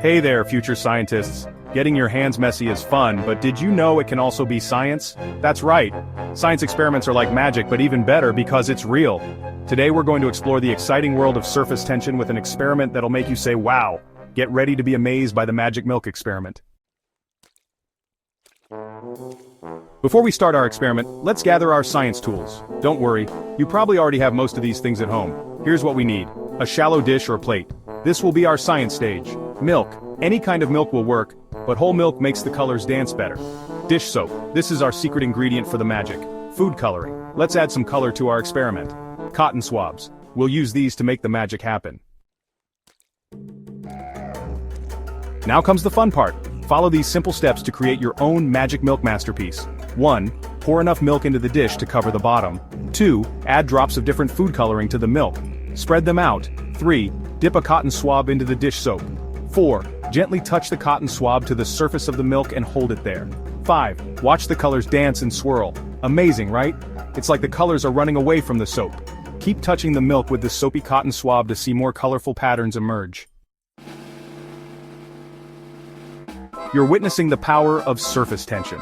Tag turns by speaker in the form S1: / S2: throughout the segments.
S1: Hey there, future scientists. Getting your hands messy is fun, but did you know it can also be science? That's right. Science experiments are like magic, but even better because it's real. Today we're going to explore the exciting world of surface tension with an experiment that'll make you say, wow. Get ready to be amazed by the magic milk experiment. Before we start our experiment, let's gather our science tools. Don't worry, you probably already have most of these things at home. Here's what we need. A shallow dish or plate. This will be our science stage. Milk. Any kind of milk will work, but whole milk makes the colors dance better. Dish soap. This is our secret ingredient for the magic. Food coloring. Let's add some color to our experiment. Cotton swabs. We'll use these to make the magic happen. Now comes the fun part. Follow these simple steps to create your own magic milk masterpiece. 1. Pour enough milk into the dish to cover the bottom. 2. Add drops of different food coloring to the milk. Spread them out. 3. Dip a cotton swab into the dish soap. 4. Gently touch the cotton swab to the surface of the milk and hold it there. 5. Watch the colors dance and swirl. Amazing, right? It's like the colors are running away from the soap. Keep touching the milk with the soapy cotton swab to see more colorful patterns emerge. You're witnessing the power of surface tension.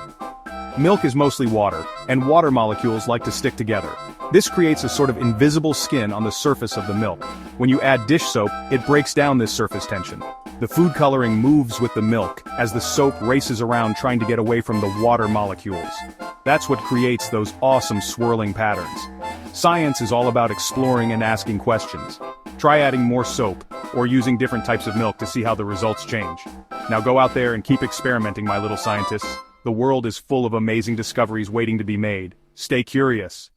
S1: Milk is mostly water, and water molecules like to stick together. This creates a sort of invisible skin on the surface of the milk. When you add dish soap, it breaks down this surface tension. The food coloring moves with the milk, as the soap races around trying to get away from the water molecules. That's what creates those awesome swirling patterns. Science is all about exploring and asking questions. Try adding more soap, or using different types of milk to see how the results change. Now go out there and keep experimenting, my little scientists. The world is full of amazing discoveries waiting to be made. Stay curious.